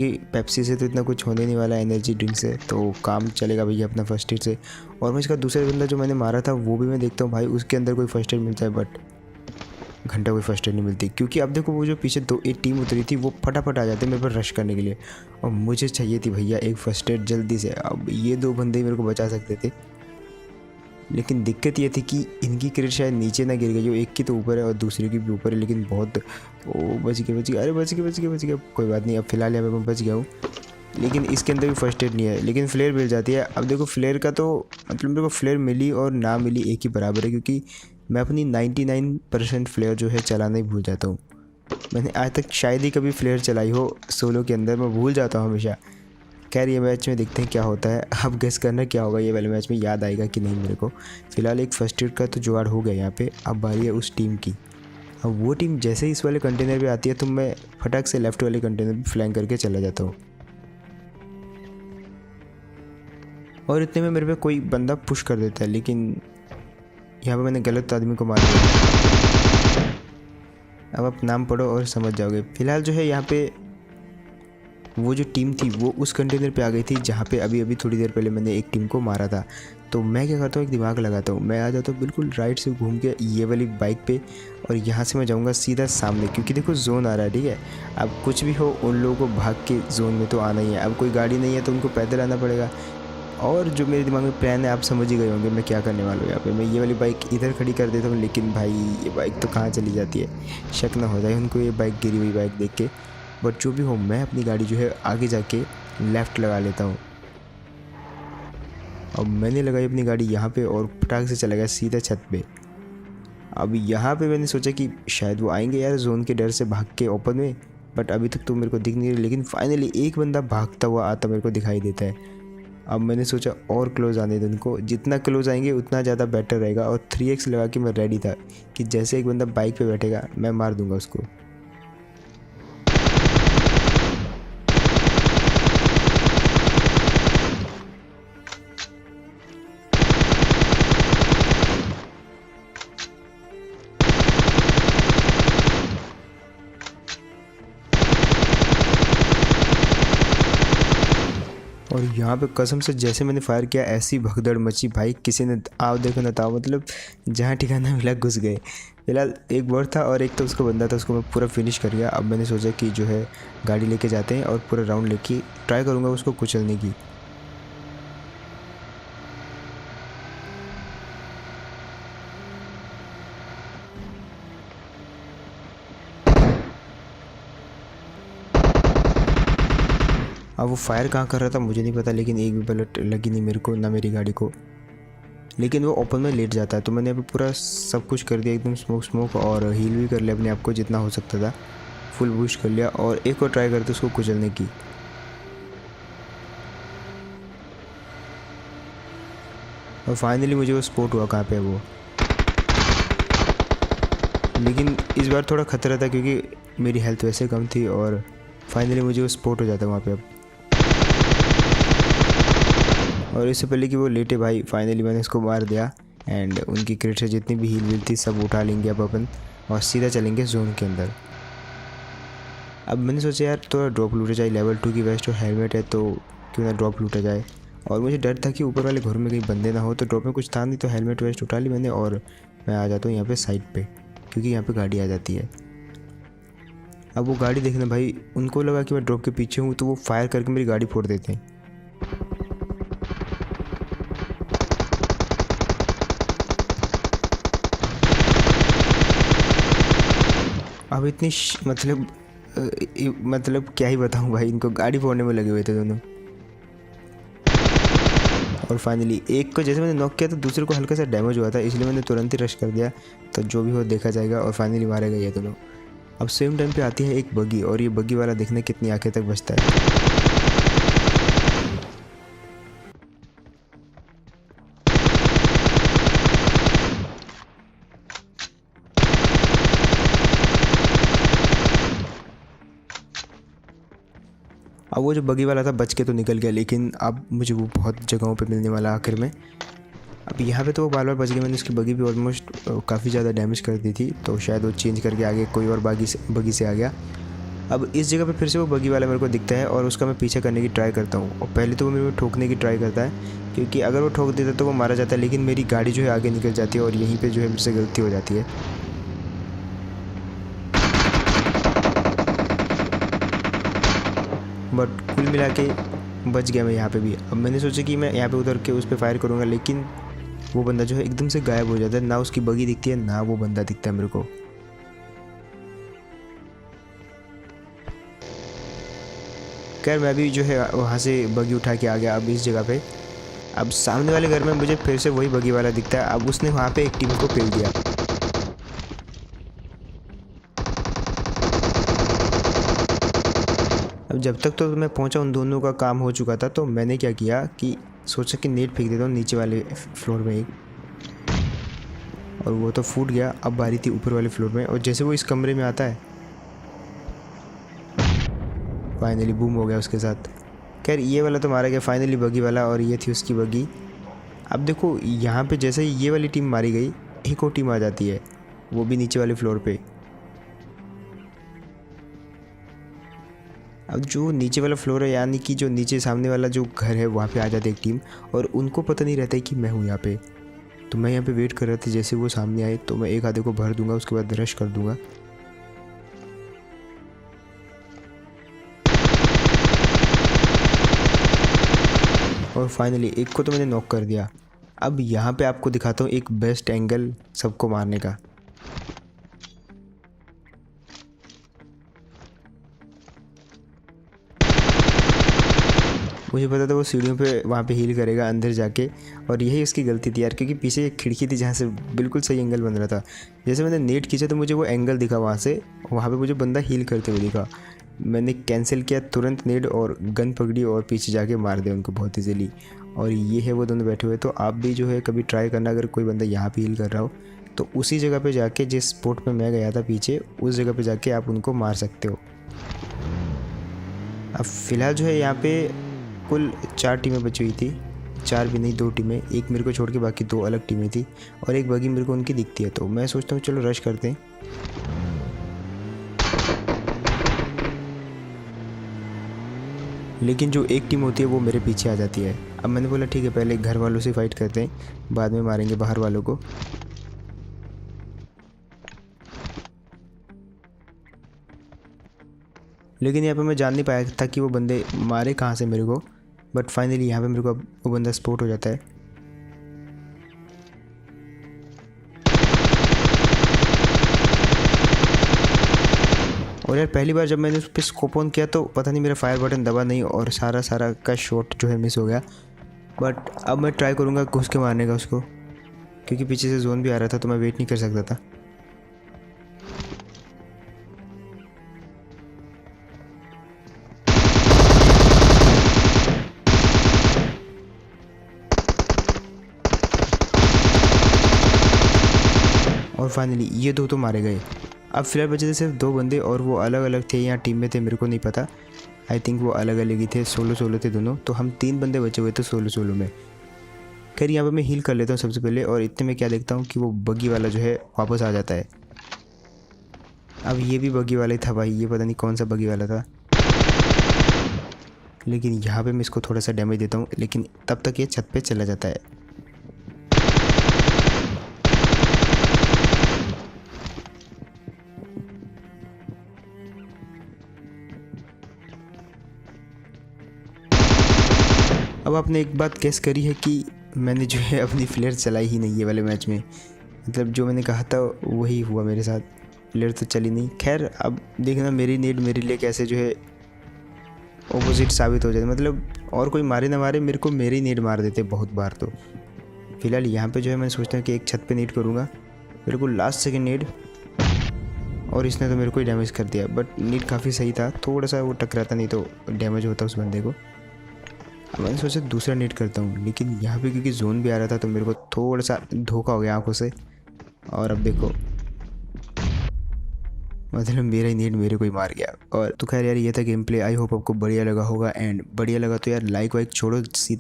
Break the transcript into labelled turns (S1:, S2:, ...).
S1: कि पेप्सी से तो इतना कुछ होने नहीं वाला, एनर्जी ड्रिंक से तो काम चलेगा भैया अपना फर्स्ट एड से। और मैं इसका दूसरा बंदा जो मैंने मारा था वो भी मैं देखता हूँ भाई उसके अंदर कोई फर्स्ट एड मिलता है, बट घंटा कोई फर्स्ट एड नहीं मिलती। क्योंकि अब देखो वो जो पीछे दो एक टीम उतरी थी वो फटाफट आ जाते मेरे पर रश करने के लिए, और मुझे चाहिए थी भैया एक फर्स्ट एड जल्दी से। अब ये दो बंदे ही मेरे को बचा सकते थे, लेकिन दिक्कत ये थी कि इनकी क्रेट शायद नीचे ना गिर गई, जो एक की तो ऊपर है और दूसरे की भी ऊपर है, लेकिन बहुत ओ बच गए, अरे बच गए, कोई बात नहीं। अब फिलहाल यहाँ पे मैं बच गया हूँ, लेकिन इसके अंदर भी फर्स्ट एड नहीं है, लेकिन फ्लेयर मिल जाती है। अब देखो फ्लेयर का तो मतलब मेरे को फ्लेयर मिली और ना मिली एक ही बराबर है, क्योंकि मैं अपनी 99% फ्लेयर जो है चलाना ही भूल जाता हूँ। मैंने आज तक शायद ही कभी फ्लेयर चलाई हो सोलो के अंदर, मैं भूल जाता हूँ हमेशा। खैर ये मैच में देखते हैं क्या होता है। अब गेस करना क्या होगा ये वाले मैच में, याद आएगा कि नहीं मेरे को। फ़िलहाल एक फर्स्ट एड का तो जुगाड़ हो गया यहाँ पे। अब बारी है उस टीम की। अब वो टीम जैसे ही इस वाले कंटेनर पे आती है तो मैं फटाक से लेफ्ट वाले कंटेनर पे फ्लैंक करके चला जाता हूँ, और इतने में मेरे पे कोई बंदा पुश कर देता है, लेकिन यहाँ पे मैंने गलत आदमी को मार दिया। अब आप नाम पढ़ो और समझ जाओगे। फिलहाल जो है यहाँ पे वो जो टीम थी वो उस कंटेनर पे आ गई थी जहाँ पे अभी अभी थोड़ी देर पहले मैंने एक टीम को मारा था। तो मैं क्या करता हूँ, एक दिमाग लगाता हूँ, मैं आ जाता हूँ बिल्कुल राइट से घूम के ये वाली बाइक पे, और यहाँ से मैं जाऊँगा सीधा सामने, क्योंकि देखो जोन आ रहा है, ठीक है। अब कुछ भी हो उन लोगों को भाग के जोन में तो आना ही है। अब कोई गाड़ी नहीं है तो उनको पैदल आना पड़ेगा, और जो मेरे दिमाग में प्लान है आप समझ ही गए होंगे मैं क्या करने वाला हूँ। यहाँ पे मैं ये वाली बाइक इधर खड़ी कर देता हूँ, लेकिन भाई ये बाइक तो कहाँ चली जाती है, शक ना हो जाए उनको ये बाइक गिरी हुई बाइक देख के। बट जो भी हो मैं अपनी गाड़ी जो है आगे जाके लेफ़्ट लगा लेता हूँ। अब मैंने लगाई अपनी गाड़ी यहाँ पे और फटाक से चला गया सीधा छत पे। अब यहाँ पे मैंने सोचा कि शायद वो आएंगे यार जोन के डर से भाग के ओपन में, बट अभी तक तो मेरे को दिख नहीं रही। लेकिन फाइनली एक बंदा भागता हुआ आता मेरे को दिखाई देता है। अब मैंने सोचा और क्लोज आने दो उनको, जितना क्लोज आएंगे उतना ज़्यादा बेटर रहेगा। और 3x लगा के मैं रेडी था कि जैसे एक बंदा बाइक पे बैठेगा मैं मार दूंगा उसको। और यहाँ पे कसम से जैसे मैंने फायर किया ऐसी भगदड़ मची भाई, किसी ने आओ देखो ना ताओ, मतलब जहाँ ठिकाना मिला घुस गए। फिलहाल एक वर्ड था और एक तो उसका बंदा था, उसको मैं पूरा फिनिश कर गया। अब मैंने सोचा कि जो है गाड़ी लेके जाते हैं और पूरा राउंड लेके ट्राई करूँगा उसको कुचलने की। अब वो फायर कहाँ कर रहा था मुझे नहीं पता, लेकिन एक भी बुलेट लगी नहीं मेरे को, ना मेरी गाड़ी को। लेकिन वो ओपन में लेट जाता है, तो मैंने अभी पूरा सब कुछ कर दिया एकदम स्मोक और हील भी कर लिया अपने आप को जितना हो सकता था, फुल बूस्ट कर लिया। और एक और ट्राई करते उसको कुचलने की। और फाइनली मुझे वो स्पॉट हुआ कहाँ पे है वो, लेकिन इस बार थोड़ा खतरा था क्योंकि मेरी हेल्थ वैसे कम थी, और फाइनली मुझे वो स्पॉट हो जाता वहाँ पे। अब और इससे पहले कि वो लेटे भाई फाइनली मैंने इसको मार दिया। एंड उनकी क्रेट से जितनी भी हील वील थी सब उठा लेंगे अब अपन, और सीधा चलेंगे जोन के अंदर। अब मैंने सोचा यार थोड़ा ड्रॉप लूटा जाए, लेवल 2 की वेस्ट और हेलमेट है तो क्यों ना ड्रॉप लूटा जाए। और मुझे डर था कि ऊपर वाले घर में कहीं बंदे ना हो, तो ड्रॉप में कुछ था नहीं, तो हेलमेट वेस्ट उठा ली मैंने और मैं आ जाता हूँ यहाँ पे साइड पे, क्योंकि यहाँ पे गाड़ी आ जाती है। अब वो गाड़ी देखना भाई, उनको लगा कि मैं ड्रॉप के पीछे हूँ तो वो फायर करके मेरी गाड़ी फोड़ देते हैं। अब इतनी मतलब क्या ही बताऊँ भाई, इनको गाड़ी फोड़ने में लगे हुए थे दोनों। और फाइनली एक को जैसे मैंने नॉक किया तो दूसरे को हल्का सा डैमेज हुआ था, इसलिए मैंने तुरंत ही रश कर दिया। तो जो भी हो देखा जाएगा, और फाइनली मारे गए ये दोनों। अब सेम टाइम पे आती है एक बगी, और ये बगी वाला देखने कितनी आगे तक बचता है। अब वो जो बगी वाला था बच के तो निकल गया, लेकिन अब मुझे वो बहुत जगहों पे मिलने वाला आखिर में। अब यहाँ पे तो वो बार बार बच गया, मैंने उसकी बगी भी ऑलमोस्ट काफ़ी ज़्यादा डैमेज कर दी थी, तो शायद वो चेंज करके आगे कोई और बगी से आ गया। अब इस जगह पे फिर से वो बगी वाला मेरे को दिखता है और उसका मैं पीछा करने की ट्राई करता हूँ। और पहले तो वो मेरे को ठोकने की ट्राई करता है, क्योंकि अगर वो ठोक देता तो वो मारा जाता है, लेकिन मेरी गाड़ी जो है आगे निकल जाती है और यहीं पे जो है मुझसे गलती हो जाती है। बट कुल मिला के बच गया मैं यहाँ पे भी। अब मैंने सोचा कि मैं यहाँ पे उतर के उस पर फायर करूँगा, लेकिन वो बंदा जो है एकदम से गायब हो जाता है। ना उसकी बगी दिखती है, ना वो बंदा दिखता है मेरे को। खैर मैं भी जो है वहाँ से बगी उठा के आ गया अब इस जगह पे। अब सामने वाले घर में मुझे फिर से वही बगी वाला दिखता है। अब उसने वहाँ पे एक टीम को पेल दिया। अब जब तक तो मैं पहुँचा उन दोनों का काम हो चुका था, तो मैंने क्या किया कि सोचा कि नेट फेंक देता हूँ नीचे वाले फ्लोर में एक, और वो तो फूट गया। अब बारी थी ऊपर वाले फ्लोर में, और जैसे वो इस कमरे में आता है फाइनली बूम हो गया उसके साथ। खैर ये वाला तो मारा गया फाइनली बगी वाला, और ये थी उसकी बगी। अब देखो यहाँ पे जैसे ही ये वाली टीम मारी गई, एक और टीम आ जाती है, वो भी नीचे वाले फ्लोर पे। अब जो नीचे वाला फ्लोर है, यानी कि जो नीचे सामने वाला जो घर है, वहाँ पे आ जाती है एक टीम, और उनको पता नहीं रहता है कि मैं हूँ यहाँ पे। तो मैं यहाँ पे वेट कर रहा था, जैसे वो सामने आए तो मैं एक आधे को भर दूंगा, उसके बाद रश कर दूंगा। और फाइनली एक को तो मैंने नॉक कर दिया। अब यहाँ पे आपको दिखाता हूँ एक बेस्ट एंगल सबको मारने का। मुझे पता था वो सीढ़ियों पे वहाँ पे हील करेगा अंदर जाके, और यही उसकी गलती थी यार, क्योंकि पीछे एक खिड़की थी जहाँ से बिल्कुल सही एंगल बन रहा था। जैसे मैंने नेट खींचा तो मुझे वो एंगल दिखा वहाँ से, वहाँ पे मुझे बंदा हील करते हुए दिखा। मैंने कैंसिल किया तुरंत नेट, और गन पकड़ी और पीछे जाके मार दिया उनको बहुत ईजीली। और ये है वो दोनों बैठे हुए। तो आप भी जो है कभी ट्राई करना, अगर कोई बंदा यहाँ पे हील कर रहा हो तो उसी जगह पे जाके, जिस स्पॉट पे मैं गया था पीछे, उस जगह पे जाके आप उनको मार सकते हो। अब फ़िलहाल जो है यहाँ पे कुल 4 टीमें बची हुई थी। 4 भी नहीं, 2 टीमें, एक मेरे को छोड़ के बाकी 2 अलग टीमें थी, और एक बगी मेरे को उनकी दिखती है। तो मैं सोचता हूँ चलो रश करते हैं। लेकिन जो एक टीम होती है वो मेरे पीछे आ जाती है। अब मैंने बोला ठीक है, पहले घर वालों से फाइट करते हैं, बाद में मारेंगे बाहर वालों को। लेकिन यहाँ पे मैं जान नहीं पाया था कि वो बंदे मारे कहाँ से मेरे को। बट फाइनली यहाँ पे मेरे को अब वो बंदा स्पॉट हो जाता है। और यार पहली बार जब मैंने उस पर स्कोप ऑन किया तो पता नहीं मेरा फायर बटन दबा नहीं, और सारा का शॉट जो है मिस हो गया। बट अब मैं ट्राई करूँगा घुस के मारने का उसको, क्योंकि पीछे से जोन भी आ रहा था तो मैं वेट नहीं कर सकता था। और फाइनली ये 2 तो मारे गए। अब फिलहाल बचे थे सिर्फ 2 बंदे, और वो अलग अलग थे या टीम में थे मेरे को नहीं पता। आई थिंक वो अलग अलग ही थे, सोलो थे दोनों। तो हम 3 बंदे बचे हुए थे सोलो में। खैर यहाँ पे मैं हील कर लेता हूँ सबसे पहले, और इतने में क्या देखता हूँ कि वो बगी वाला जो है वापस आ जाता है। अब ये भी बगी वाला ही था भाई, ये पता नहीं कौन सा बगी वाला था। लेकिन यहाँ पे मैं इसको थोड़ा सा डैमेज देता हूँ, लेकिन तब तक ये छत पे चला जाता है। अब आपने एक बात गेस करी है कि मैंने जो है अपनी फ्लेयर चलाई ही नहीं ये वाले मैच में। मतलब जो मैंने कहा था वही हुआ मेरे साथ, फ्लेयर तो चली नहीं। खैर अब देखना मेरी नीड मेरे लिए कैसे जो है ऑपोजिट साबित हो जाए। मतलब और कोई मारे ना मारे, मेरे को मेरी नीड मार देते बहुत बार। तो फिलहाल यहाँ पे जो है मैं सोचता हूँ कि एक छत पे नीड करूँगा, बिल्कुल लास्ट सेकंड नीड, और इसने तो मेरे को ही डैमेज कर दिया। बट नीड काफ़ी सही था, थोड़ा सा वो टकराता नहीं तो डैमेज होता उस बंदे को। अब मैंने सोचा दूसरा नीड करता हूँ, लेकिन यहाँ पे क्योंकि जोन भी आ रहा था तो मेरे को थोड़ा सा धोखा हो गया आंखों से। और अब देखो मतलब मेरा ही नीड मेरे को ही मार गया। और तो खैर यार ये था गेम प्ले। आई होप आपको बढ़िया लगा होगा, एंड बढ़िया लगा तो यार लाइक वाइक छोड़ो, सीधा